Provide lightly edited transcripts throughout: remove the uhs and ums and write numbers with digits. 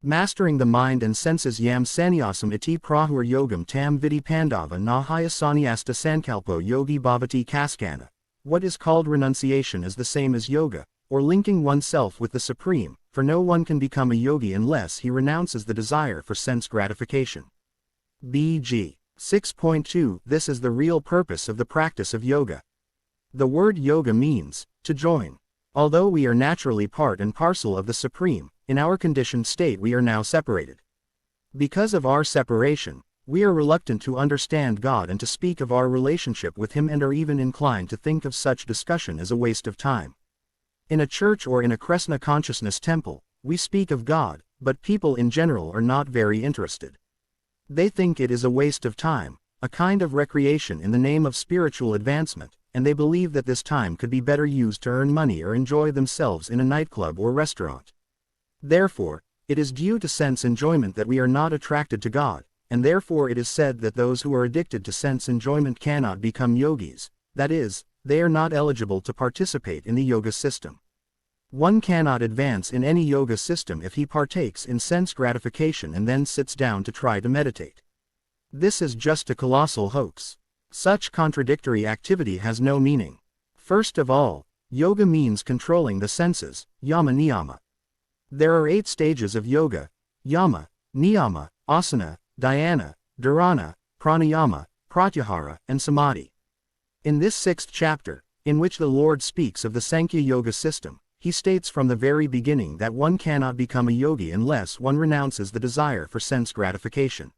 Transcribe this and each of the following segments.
Mastering the mind and senses yam sannyasam iti prahur yogam tam vidi pandava nahaya sannyasta sankalpo yogi bhavati kaskana. What is called renunciation is the same as yoga, or linking oneself with the Supreme, for no one can become a yogi unless he renounces the desire for sense gratification. BG 6.2 This is the real purpose of the practice of yoga. The word yoga means to join. Although we are naturally part and parcel of the Supreme, in our conditioned state we are now separated. Because of our separation, we are reluctant to understand God and to speak of our relationship with Him, and are even inclined to think of such discussion as a waste of time. In a church or in a Krishna consciousness temple, we speak of God, but people in general are not very interested. They think it is a waste of time, a kind of recreation in the name of spiritual advancement, and they believe that this time could be better used to earn money or enjoy themselves in a nightclub or restaurant. Therefore, it is due to sense enjoyment that we are not attracted to God, and therefore it is said that those who are addicted to sense enjoyment cannot become yogis, that is, they are not eligible to participate in the yoga system. One cannot advance in any yoga system if he partakes in sense gratification and then sits down to try to meditate. This is just a colossal hoax. Such contradictory activity has no meaning. First of all, yoga means controlling the senses, yama niyama. There are 8 stages of yoga: yama, niyama, asana, dhyana, dharana, pranayama, pratyahara, and samadhi. In this 6th chapter, in which the Lord speaks of the Sankhya Yoga system, he states from the very beginning that one cannot become a yogi unless one renounces the desire for sense gratification.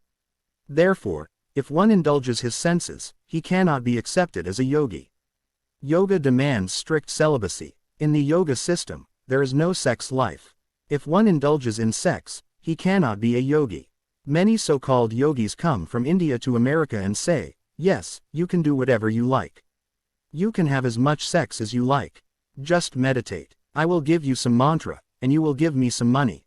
Therefore, if one indulges his senses, he cannot be accepted as a yogi. Yoga demands strict celibacy. In the yoga system, there is no sex life. If one indulges in sex, he cannot be a yogi. Many so-called yogis come from India to America and say, yes, you can do whatever you like. You can have as much sex as you like. Just meditate. I will give you some mantra, and you will give me some money.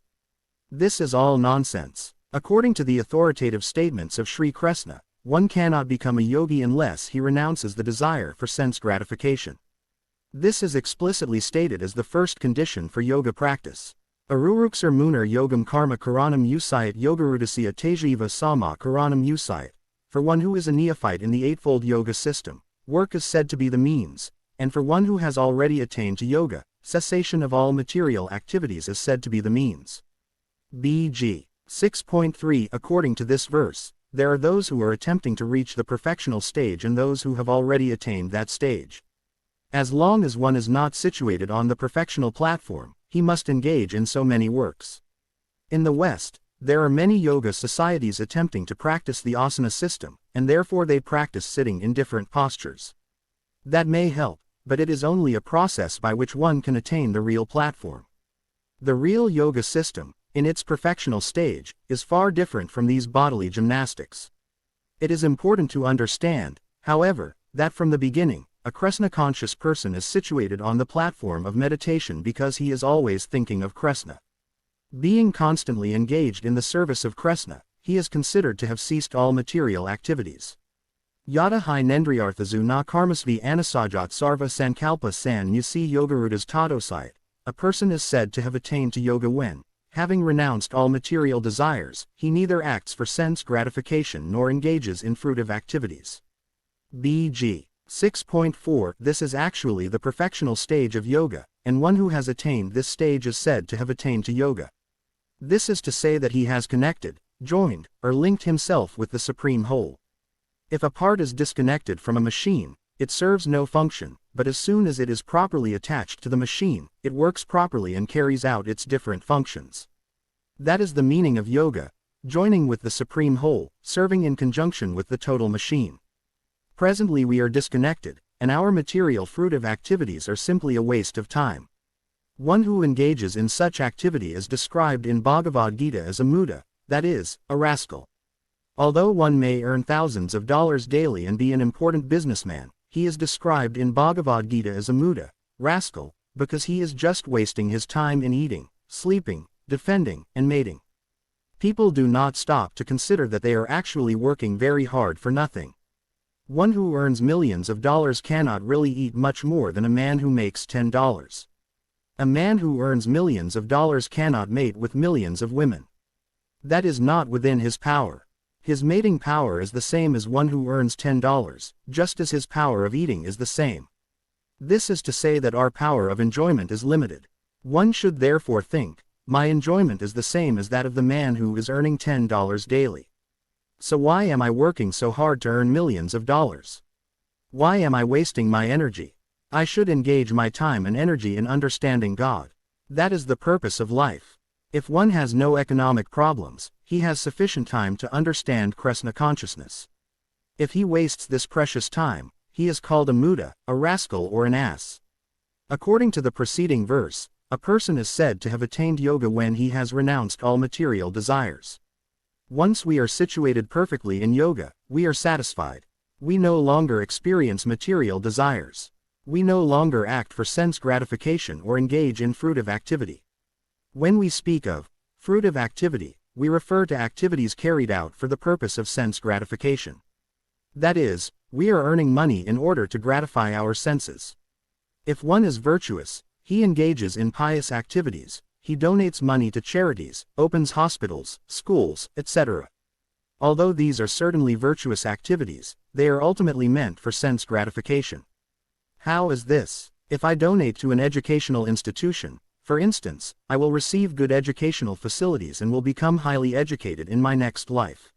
This is all nonsense. According to the authoritative statements of Sri Krishna, one cannot become a yogi unless he renounces the desire for sense gratification. This is explicitly stated as the first condition for yoga practice. Aruruksar munar yogam karma karanam usayat yogarudasya tejiva sama karanam usayat. For one who is a neophyte in the eightfold yoga system, work is said to be the means, and for one who has already attained to yoga, cessation of all material activities is said to be the means. BG 6.3 According to this verse, there are those who are attempting to reach the perfectional stage and those who have already attained that stage. As long as one is not situated on the perfectional platform, he must engage in so many works. In the West, there are many yoga societies attempting to practice the asana system, and therefore they practice sitting in different postures. That may help, but it is only a process by which one can attain the real platform. The real yoga system, in its perfectional stage, is far different from these bodily gymnastics. It is important to understand, however, that from the beginning, a Krishna-conscious person is situated on the platform of meditation because he is always thinking of Krishna. Being constantly engaged in the service of Krishna, he is considered to have ceased all material activities. Yada hi nendriyarthazu na karmasvi anasajat sarva sankalpa san yusi yogarudas tadosayat. A person is said to have attained to yoga when, having renounced all material desires, he neither acts for sense gratification nor engages in fruitive activities. BG 6.4 This is actually the perfectional stage of yoga, and one who has attained this stage is said to have attained to yoga. This is to say that he has connected, joined, or linked himself with the Supreme Whole. If a part is disconnected from a machine, it serves no function, but as soon as it is properly attached to the machine, it works properly and carries out its different functions. That is the meaning of yoga, joining with the Supreme Whole, serving in conjunction with the total machine. Presently we are disconnected, and our material fruitive activities are simply a waste of time. One who engages in such activity is described in Bhagavad Gita as a muda, that is, a rascal. Although one may earn thousands of dollars daily and be an important businessman, he is described in Bhagavad Gita as a muda, rascal, because he is just wasting his time in eating, sleeping, defending, and mating. People do not stop to consider that they are actually working very hard for nothing. One who earns millions of dollars cannot really eat much more than a man who makes $10. A man who earns millions of dollars cannot mate with millions of women. That is not within his power. His mating power is the same as one who earns $10, just as his power of eating is the same. This is to say that our power of enjoyment is limited. One should therefore think, my enjoyment is the same as that of the man who is earning $10 daily. So why am I working so hard to earn millions of dollars? Why am I wasting my energy? I should engage my time and energy in understanding God. That is the purpose of life. If one has no economic problems, he has sufficient time to understand Krishna consciousness. If he wastes this precious time, he is called a muda, a rascal or an ass. According to the preceding verse, a person is said to have attained yoga when he has renounced all material desires. Once we are situated perfectly in yoga, we are satisfied. We no longer experience material desires. We no longer act for sense gratification or engage in fruitive activity. When we speak of fruitive activity, we refer to activities carried out for the purpose of sense gratification. That is, we are earning money in order to gratify our senses. If one is virtuous, he engages in pious activities, he donates money to charities, opens hospitals, schools, etc. Although these are certainly virtuous activities, they are ultimately meant for sense gratification. How is this? If I donate to an educational institution, for instance, I will receive good educational facilities and will become highly educated in my next life.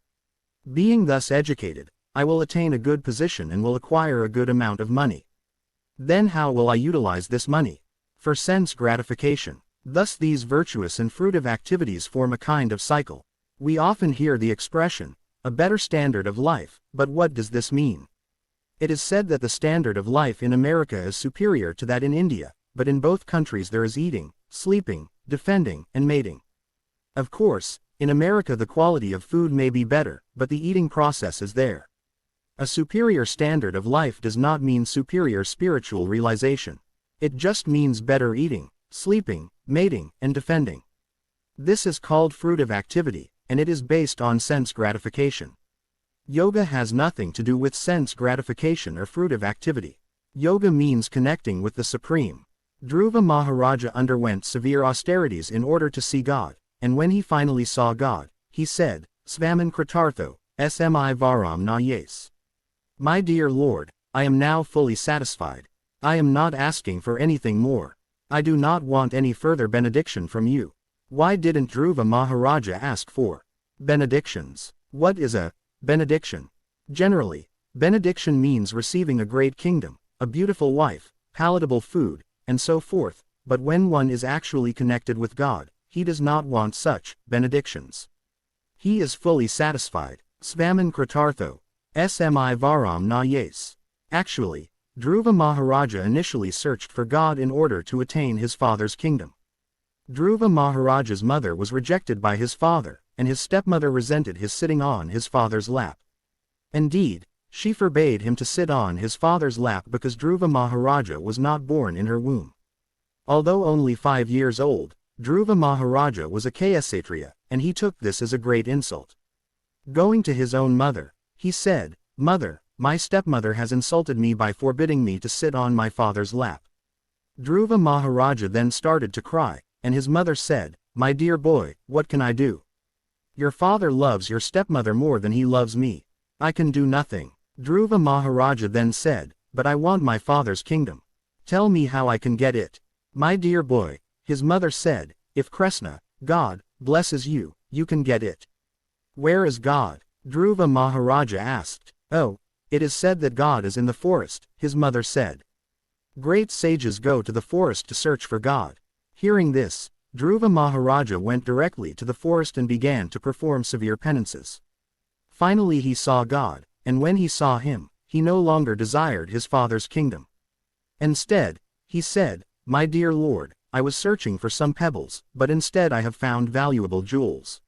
Being thus educated, I will attain a good position and will acquire a good amount of money. Then how will I utilize this money? For sense gratification. Thus these virtuous and fruitive activities form a kind of cycle. We often hear the expression, a better standard of life, but what does this mean? It is said that the standard of life in America is superior to that in India, but in both countries there is eating, sleeping, defending, and mating. Of course, in America the quality of food may be better, but the eating process is there. A superior standard of life does not mean superior spiritual realization. It just means better eating, sleeping, mating, and defending. This is called fruitive activity, and it is based on sense gratification. Yoga has nothing to do with sense gratification or fruitive activity. Yoga means connecting with the Supreme. Dhruva Maharaja underwent severe austerities in order to see God, and when he finally saw God, he said, Svaman Kritartho, Smi Varam na yes. My dear Lord, I am now fully satisfied. I am not asking for anything more. I do not want any further benediction from you. Why didn't Dhruva Maharaja ask for benedictions? What is a benediction? Generally, benediction means receiving a great kingdom, a beautiful wife, palatable food, and so forth, but when one is actually connected with God, he does not want such benedictions. He is fully satisfied. Svaman Kritartho, Smi Varam na yes. Actually, Dhruva Maharaja initially searched for God in order to attain his father's kingdom. Dhruva Maharaja's mother was rejected by his father, and his stepmother resented his sitting on his father's lap. Indeed, she forbade him to sit on his father's lap because Dhruva Maharaja was not born in her womb. Although only 5 years old, Dhruva Maharaja was a Kshatriya, and he took this as a great insult. Going to his own mother, he said, Mother, my stepmother has insulted me by forbidding me to sit on my father's lap. Dhruva Maharaja then started to cry, and his mother said, My dear boy, what can I do? Your father loves your stepmother more than he loves me. I can do nothing. Dhruva Maharaja then said, But I want my father's kingdom. Tell me how I can get it. My dear boy, his mother said, If Krishna, God, blesses you, you can get it. Where is God? Dhruva Maharaja asked. Oh, it is said that God is in the forest, his mother said. Great sages go to the forest to search for God. Hearing this, Dhruva Maharaja went directly to the forest and began to perform severe penances. Finally he saw God, and when he saw him, he no longer desired his father's kingdom. Instead, he said, My dear Lord, I was searching for some pebbles, but instead I have found valuable jewels.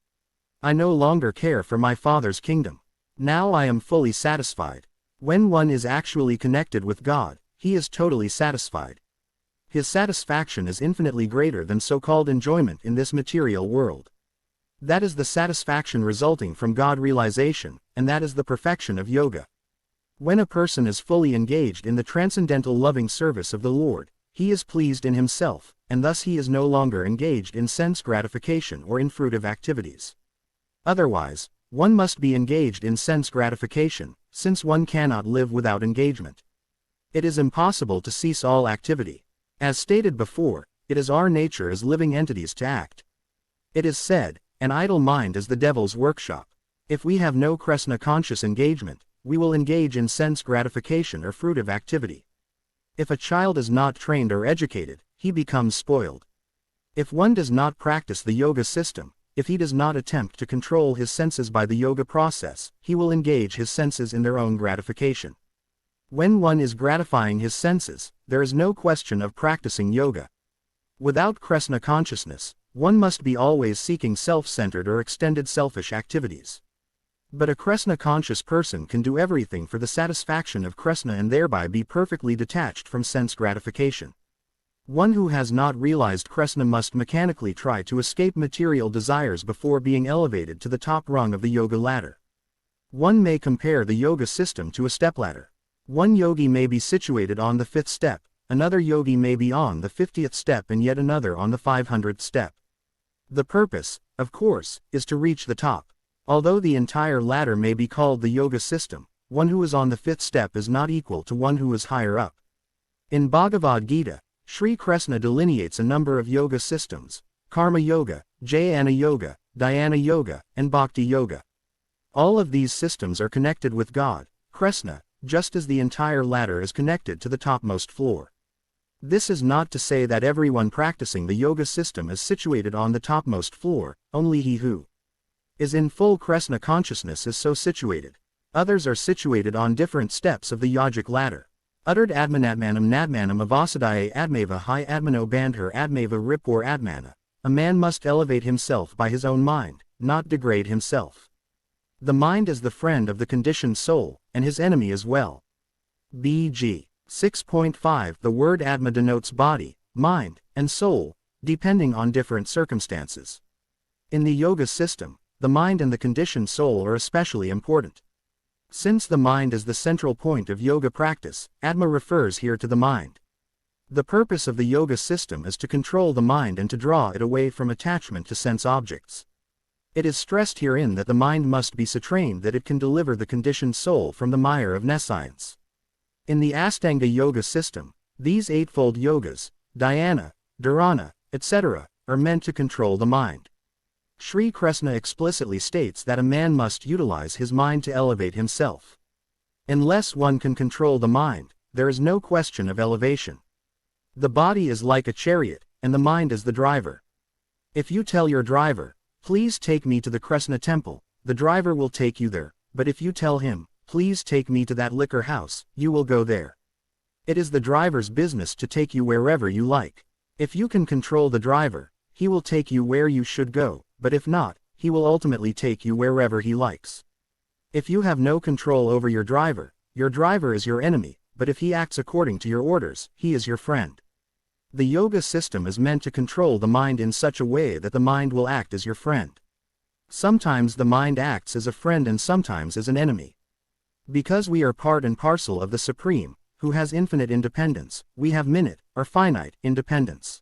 I no longer care for my father's kingdom. Now I am fully satisfied. When one is actually connected with God, he is totally satisfied. His satisfaction is infinitely greater than so-called enjoyment in this material world. That is the satisfaction resulting from God realization, and that is the perfection of yoga. When a person is fully engaged in the transcendental loving service of the Lord, he is pleased in himself, and thus he is no longer engaged in sense gratification or in fruitive activities. Otherwise, one must be engaged in sense gratification, since one cannot live without engagement. It is impossible to cease all activity. As stated before, it is our nature as living entities to act. It is said, an idle mind is the devil's workshop. If we have no Krishna-conscious engagement, we will engage in sense gratification or fruitive activity. If a child is not trained or educated, he becomes spoiled. If one does not practice the yoga system, if he does not attempt to control his senses by the yoga process, he will engage his senses in their own gratification. When one is gratifying his senses, there is no question of practicing yoga. Without Krishna consciousness, one must be always seeking self-centered or extended selfish activities. But a Krishna-conscious person can do everything for the satisfaction of Krishna and thereby be perfectly detached from sense gratification. One who has not realized Krishna must mechanically try to escape material desires before being elevated to the top rung of the yoga ladder. One may compare the yoga system to a stepladder. One yogi may be situated on the 5th step, another yogi may be on the 50th step and yet another on the 500th step. The purpose, of course, is to reach the top. Although the entire ladder may be called the yoga system, one who is on the 5th step is not equal to one who is higher up. In Bhagavad Gita, Sri Krishna delineates a number of yoga systems: Karma Yoga, Jnana Yoga, Dhyana Yoga, and Bhakti Yoga. All of these systems are connected with God, Krishna, just as the entire ladder is connected to the topmost floor. This is not to say that everyone practicing the yoga system is situated on the topmost floor, only he who is in full Krishna consciousness is so situated. Others are situated on different steps of the yogic ladder. Uttered Admanatmanam Nadmanam Avasadaya Admava Hi Admano Bandhar Admava Ripor Admana. A man must elevate himself by his own mind, not degrade himself. The mind is the friend of the conditioned soul, and his enemy as well. BG 6.5 The word Atma denotes body, mind, and soul, depending on different circumstances. In the yoga system, the mind and the conditioned soul are especially important. Since the mind is the central point of yoga practice, Atma refers here to the mind. The purpose of the yoga system is to control the mind and to draw it away from attachment to sense objects. It is stressed herein that the mind must be so trained that it can deliver the conditioned soul from the mire of nescience. In the Astanga Yoga system, these eightfold yogas, dhyana, dharana, etc., are meant to control the mind. Sri Krishna explicitly states that a man must utilize his mind to elevate himself. Unless one can control the mind, there is no question of elevation. The body is like a chariot, and the mind is the driver. If you tell your driver, "Please take me to the Krishna temple," the driver will take you there, but if you tell him, "Please take me to that liquor house," you will go there. It is the driver's business to take you wherever you like. If you can control the driver, he will take you where you should go, but if not, he will ultimately take you wherever he likes. If you have no control over your driver is your enemy, but if he acts according to your orders, he is your friend. The yoga system is meant to control the mind in such a way that the mind will act as your friend. Sometimes the mind acts as a friend and sometimes as an enemy. Because we are part and parcel of the Supreme, who has infinite independence, we have minute, or finite, independence.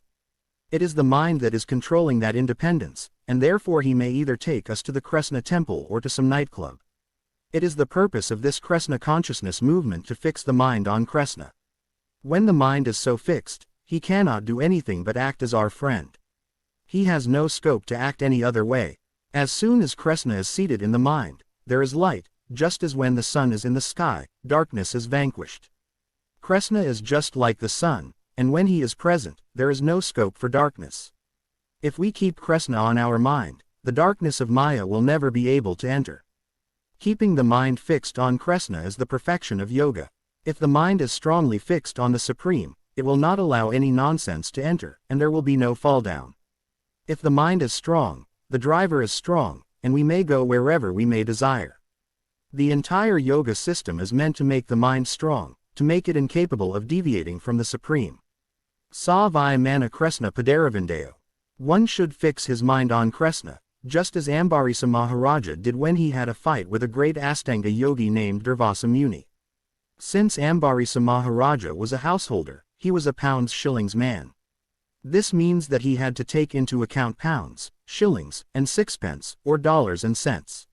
It is the mind that is controlling that independence, and therefore he may either take us to the Krishna temple or to some nightclub. It is the purpose of this Krishna consciousness movement to fix the mind on Krishna. When the mind is so fixed, he cannot do anything but act as our friend. He has no scope to act any other way. As soon as Krishna is seated in the mind, there is light, just as when the sun is in the sky, darkness is vanquished. Krishna is just like the sun, and when he is present, there is no scope for darkness. If we keep Krishna on our mind, the darkness of Maya will never be able to enter. Keeping the mind fixed on Krishna is the perfection of yoga. If the mind is strongly fixed on the Supreme, it will not allow any nonsense to enter, and there will be no fall down. If the mind is strong, the driver is strong, and we may go wherever we may desire. The entire yoga system is meant to make the mind strong, to make it incapable of deviating from the Supreme. Sa vai mana Krishna Padaravindayo. One should fix his mind on Krishna, just as Ambarisa Maharaja did when he had a fight with a great Astanga yogi named Durvasa Muni. Since Ambarisa Maharaja was a householder, he was a pounds shillings man. This means that he had to take into account pounds, shillings, and sixpence, or dollars and cents.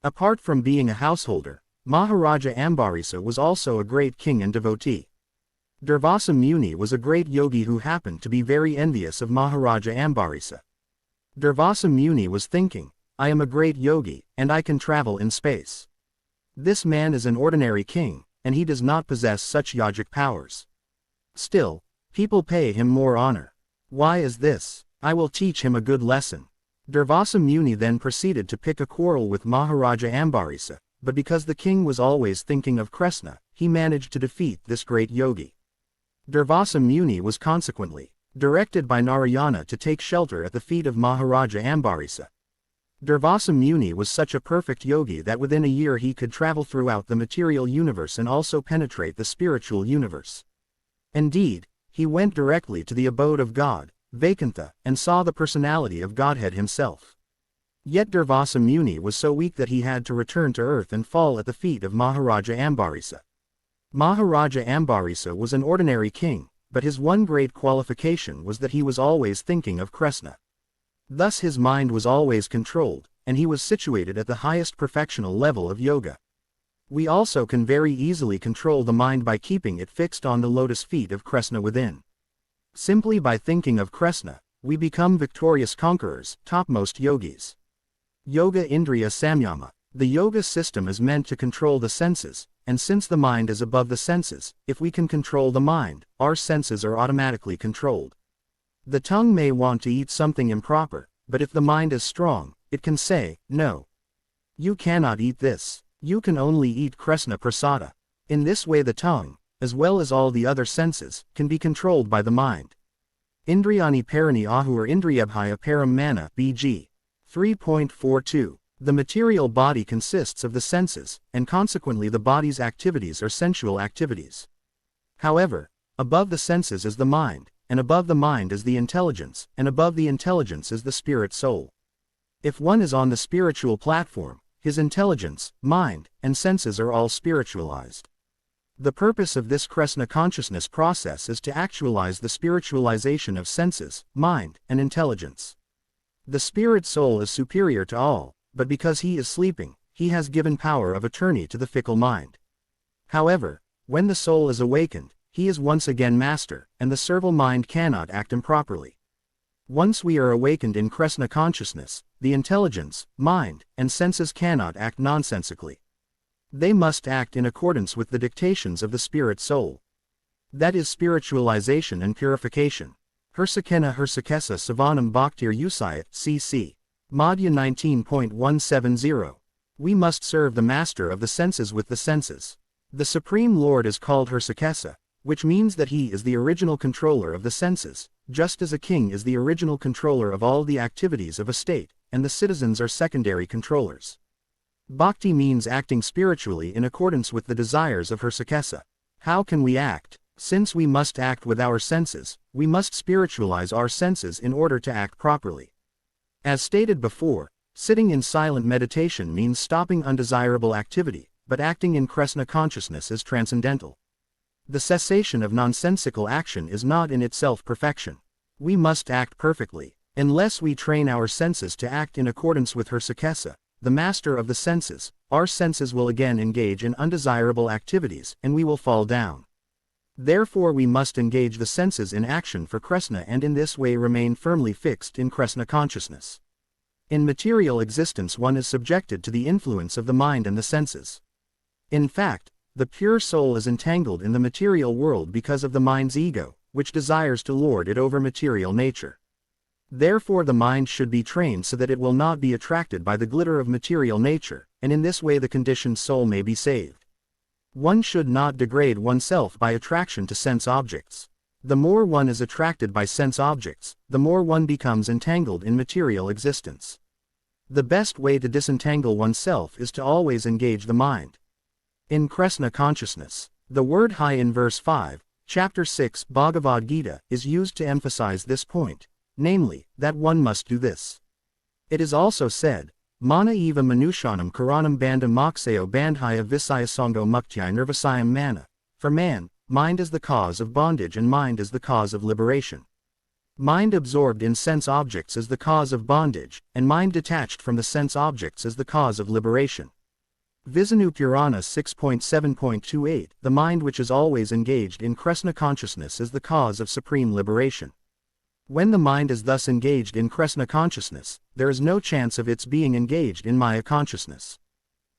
Apart from being a householder, Maharaja Ambarisa was also a great king and devotee. Durvasa Muni was a great yogi who happened to be very envious of Maharaja Ambarisa. Durvasa Muni was thinking, I am a great yogi, and I can travel in space. This man is an ordinary king, and he does not possess such yogic powers. Still, people pay him more honor. Why is this? I will teach him a good lesson. Durvasa Muni then proceeded to pick a quarrel with Maharaja Ambarisa, but because the king was always thinking of Krishna, he managed to defeat this great yogi. Durvasa Muni was consequently directed by Narayana to take shelter at the feet of Maharaja Ambarisa. Durvasa Muni was such a perfect yogi that within a year he could travel throughout the material universe and also penetrate the spiritual universe. Indeed, he went directly to the abode of God, Vaikuntha, and saw the personality of Godhead himself. Yet Durvasa Muni was so weak that he had to return to earth and fall at the feet of Maharaja Ambarisa. Maharaja Ambarisa was an ordinary king, but his one great qualification was that he was always thinking of Krishna. Thus his mind was always controlled, and he was situated at the highest perfectional level of yoga. We also can very easily control the mind by keeping it fixed on the lotus feet of Krishna within. Simply by thinking of Krishna, we become victorious conquerors, topmost yogis. Yoga Indriya Samyama. The yoga system is meant to control the senses, and since the mind is above the senses, if we can control the mind, our senses are automatically controlled. The tongue may want to eat something improper, but if the mind is strong, it can say, no. You cannot eat this. You can only eat Krishna Prasada. In this way the tongue, as well as all the other senses, can be controlled by the mind. Indriyani Parani Ahur Indriyabhaya Param Mana, BG. 3.42. The material body consists of the senses, and consequently the body's activities are sensual activities. However, above the senses is the mind, and above the mind is the intelligence, and above the intelligence is the spirit soul. If one is on the spiritual platform, his intelligence, mind, and senses are all spiritualized. The purpose of this Krishna consciousness process is to actualize the spiritualization of senses, mind, and intelligence. The spirit soul is superior to all, but because he is sleeping, he has given power of attorney to the fickle mind. However, when the soul is awakened, he is once again master, and the servile mind cannot act improperly. Once we are awakened in Krishna consciousness, the intelligence, mind, and senses cannot act nonsensically. They must act in accordance with the dictations of the spirit soul. That is spiritualization and purification. Hersakena Hersakesa Savanam Bhaktir Usayat, cc. Madhya 19.170. We must serve the master of the senses with the senses. The Supreme Lord is called Hersakesa, which means that he is the original controller of the senses, just as a king is the original controller of all the activities of a state, and the citizens are secondary controllers. Bhakti means acting spiritually in accordance with the desires of Hersakesa. How can we act? Since we must act with our senses, we must spiritualize our senses in order to act properly. As stated before, sitting in silent meditation means stopping undesirable activity, but acting in Krishna consciousness is transcendental. The cessation of nonsensical action is not in itself perfection. We must act perfectly. Unless we train our senses to act in accordance with Hersakesa, the master of the senses, our senses will again engage in undesirable activities and we will fall down. Therefore we must engage the senses in action for Krishna and in this way remain firmly fixed in Krishna consciousness. In material existence one is subjected to the influence of the mind and the senses. In fact, the pure soul is entangled in the material world because of the mind's ego, which desires to lord it over material nature. Therefore the mind should be trained so that it will not be attracted by the glitter of material nature, and in this way the conditioned soul may be saved. One should not degrade oneself by attraction to sense objects. The more one is attracted by sense objects, the more one becomes entangled in material existence. The best way to disentangle oneself is to always engage the mind in Krishna consciousness. The word Hai in verse 5, chapter 6 Bhagavad Gita is used to emphasize this point, namely, that one must do this. It is also said, Mana eva manushanam karanam bandha mokshayo bandhaya visayasango muktyai nirvasayam mana. For man, mind is the cause of bondage and mind is the cause of liberation. Mind absorbed in sense objects is the cause of bondage, and mind detached from the sense objects is the cause of liberation. Visanu Purana 6.7.28 The mind which is always engaged in Krishna consciousness is the cause of supreme liberation. When the mind is thus engaged in Krishna consciousness, there is no chance of its being engaged in Maya consciousness.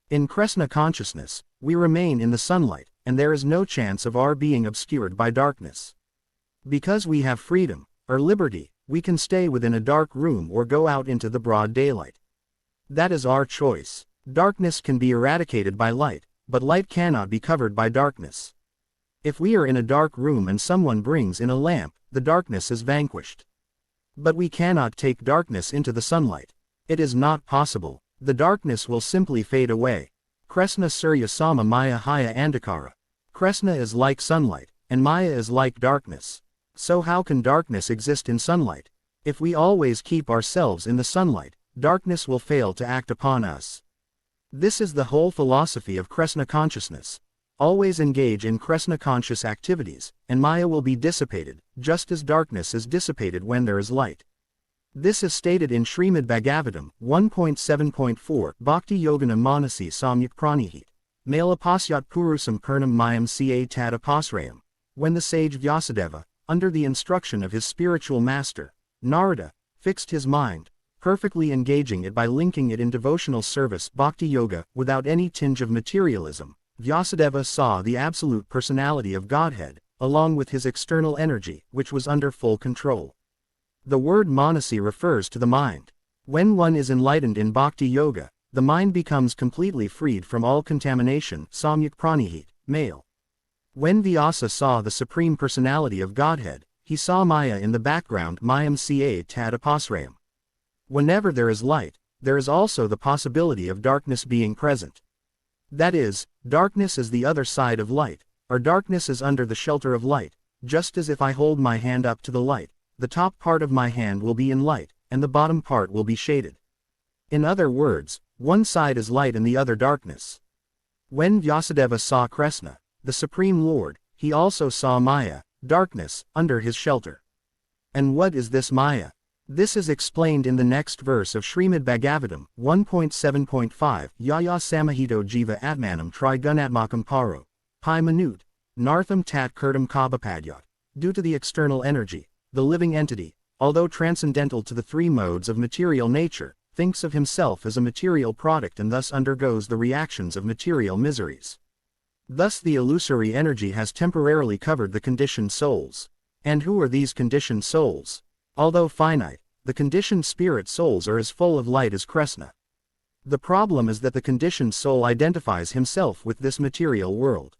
In Krishna consciousness, we remain in the sunlight, and there is no chance of our being obscured by darkness. Because we have freedom, or liberty, we can stay within a dark room or go out into the broad daylight. That is our choice. Darkness can be eradicated by light, but light cannot be covered by darkness. If we are in a dark room and someone brings in a lamp, the darkness is vanquished. But we cannot take darkness into the sunlight. It is not possible. The darkness will simply fade away. Krishna Surya Sama Maya Haya Andhakara. Krishna is like sunlight, and Maya is like darkness. So how can darkness exist in sunlight? If we always keep ourselves in the sunlight, darkness will fail to act upon us. This is the whole philosophy of Krishna consciousness. Always engage in Krishna conscious activities, and Maya will be dissipated, just as darkness is dissipated when there is light. This is stated in Srimad Bhagavatam 1.7.4 Bhakti Yogana Manasi Samyak Pranihit. Malapasyat Purusam Purnam Mayam Ca Tad Apasrayam. When the sage Vyasadeva, under the instruction of his spiritual master, Narada, fixed his mind, perfectly engaging it by linking it in devotional service bhakti yoga, without any tinge of materialism, Vyasadeva saw the absolute personality of Godhead, along with his external energy, which was under full control. The word manasi refers to the mind. When one is enlightened in bhakti yoga, the mind becomes completely freed from all contamination, samyak pranihit, male. When Vyasa saw the Supreme Personality of Godhead, he saw Maya in the background mayam ca tad apasrayam. Whenever there is light, there is also the possibility of darkness being present. That is, darkness is the other side of light, or darkness is under the shelter of light, just as if I hold my hand up to the light, the top part of my hand will be in light, and the bottom part will be shaded. In other words, one side is light and the other darkness. When Vyasadeva saw Krishna, the Supreme Lord, he also saw Maya, darkness, under his shelter. And what is this Maya? This is explained in the next verse of Srimad Bhagavatam 1.7.5 Yaya Samahito Jiva Atmanam Trigunatmakam Paro. Pi Manut. Nartham Tat Kirtam Kabapadyat. Due to the external energy, the living entity, although transcendental to the three modes of material nature, thinks of himself as a material product and thus undergoes the reactions of material miseries. Thus the illusory energy has temporarily covered the conditioned souls. And who are these conditioned souls? Although finite, the conditioned spirit souls are as full of light as Krishna. The problem is that the conditioned soul identifies himself with this material world.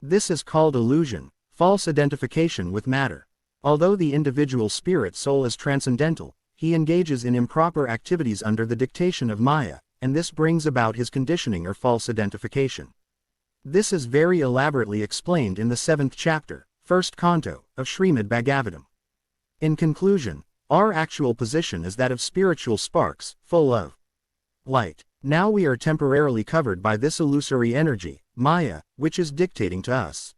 This is called illusion, false identification with matter. Although the individual spirit soul is transcendental, he engages in improper activities under the dictation of Maya, and this brings about his conditioning or false identification. This is very elaborately explained in the 7th chapter, 1st canto, of Srimad Bhagavatam. In conclusion, our actual position is that of spiritual sparks, full of light. Now we are temporarily covered by this illusory energy, Maya, which is dictating to us.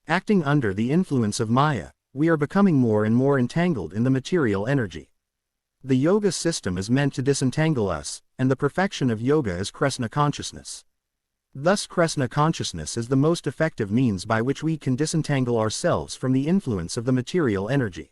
Acting under the influence of Maya, we are becoming more and more entangled in the material energy. The yoga system is meant to disentangle us, and the perfection of yoga is Krishna consciousness. Thus Krishna consciousness is the most effective means by which we can disentangle ourselves from the influence of the material energy.